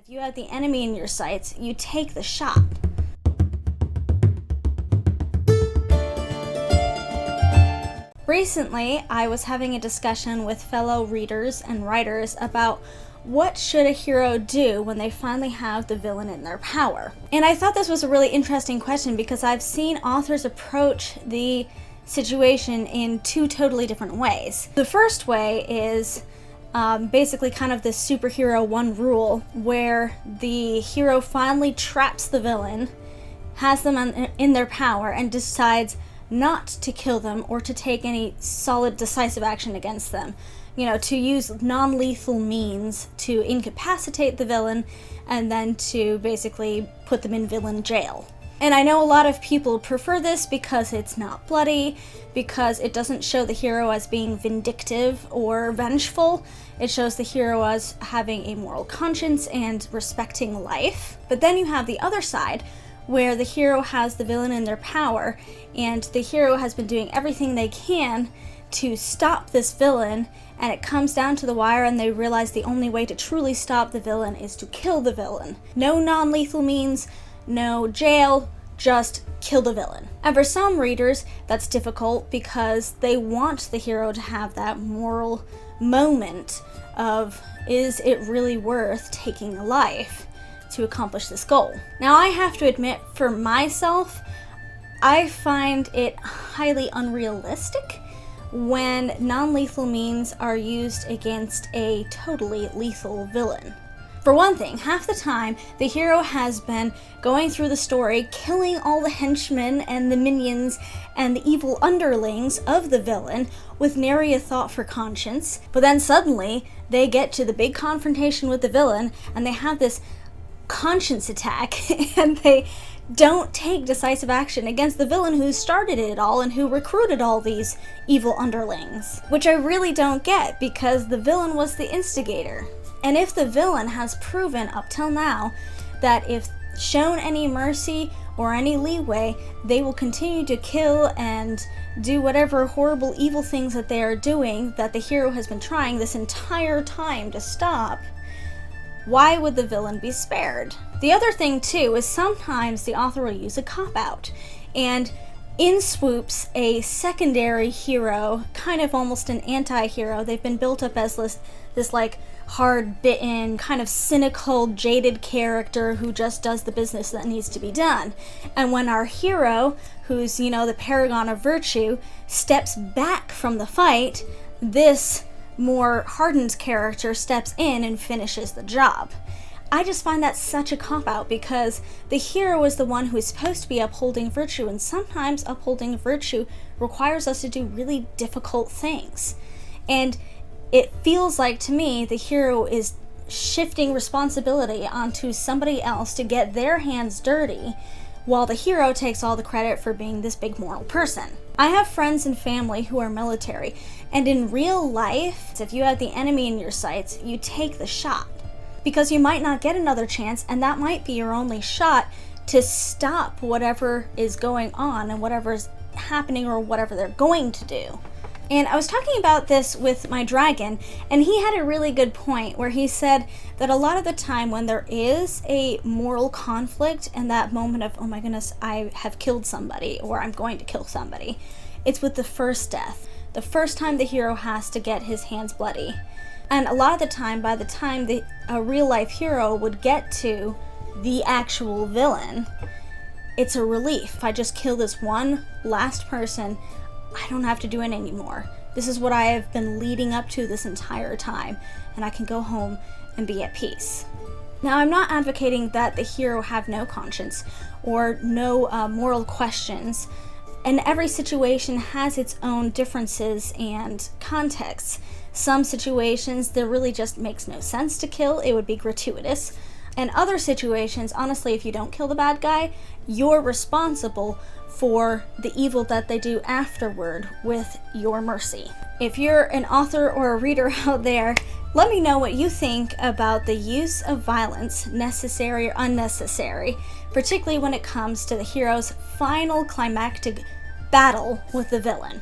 If you have the enemy in your sights, you take the shot. Recently, I was having a discussion with fellow readers and writers about what should a hero do when they finally have the villain in their power. And I thought this was a really interesting question because I've seen authors approach the situation in two totally different ways. The first way is basically kind of the superhero one rule, where the hero finally traps the villain, has them in their power, and decides not to kill them or to take any solid decisive action against them. You know, to use non-lethal means to incapacitate the villain and then to basically put them in villain jail. And I know a lot of people prefer this because it's not bloody, because it doesn't show the hero as being vindictive or vengeful. It shows the hero as having a moral conscience and respecting life. But then you have the other side, where the hero has the villain in their power, and the hero has been doing everything they can to stop this villain, and it comes down to the wire and they realize the only way to truly stop the villain is to kill the villain. No non-lethal means, no jail, just kill the villain. And for some readers, that's difficult because they want the hero to have that moral moment of, is it really worth taking a life to accomplish this goal? Now, I have to admit, for myself, I find it highly unrealistic when non-lethal means are used against a totally lethal villain. For one thing, half the time, the hero has been going through the story, killing all the henchmen and the minions and the evil underlings of the villain with nary a thought for conscience, but then suddenly they get to the big confrontation with the villain and they have this conscience attack and they don't take decisive action against the villain who started it all and who recruited all these evil underlings, which I really don't get, because the villain was the instigator. And if the villain has proven up till now that if shown any mercy or any leeway, they will continue to kill and do whatever horrible evil things that they are doing that the hero has been trying this entire time to stop, why would the villain be spared? The other thing too is sometimes the author will use a cop-out, and in swoops a secondary hero, kind of almost an anti-hero. They've been built up as this like hard-bitten, kind of cynical, jaded character who just does the business that needs to be done. And when our hero, who's, you know, the paragon of virtue, steps back from the fight, this more hardened character steps in and finishes the job. I just find that such a cop-out, because the hero is the one who is supposed to be upholding virtue, and sometimes upholding virtue requires us to do really difficult things. And it feels like, to me, the hero is shifting responsibility onto somebody else to get their hands dirty, while the hero takes all the credit for being this big moral person. I have friends and family who are military, and in real life, if you have the enemy in your sights, you take the shot. Because you might not get another chance, and that might be your only shot to stop whatever is going on and whatever's happening or whatever they're going to do. And I was talking about this with my dragon, and he had a really good point where he said that a lot of the time when there is a moral conflict and that moment of, oh my goodness, I have killed somebody or I'm going to kill somebody, it's with the first death. The first time the hero has to get his hands bloody. And a lot of the time, by the time a real-life hero would get to the actual villain, it's a relief. If I just kill this one last person, I don't have to do it anymore. This is what I have been leading up to this entire time, and I can go home and be at peace. Now, I'm not advocating that the hero have no conscience or no moral questions, and every situation has its own differences and contexts. Some situations, there really just makes no sense to kill. It would be gratuitous. And other situations, honestly, if you don't kill the bad guy, you're responsible for the evil that they do afterward with your mercy. If you're an author or a reader out there, let me know what you think about the use of violence, necessary or unnecessary, particularly when it comes to the hero's final climactic battle with the villain.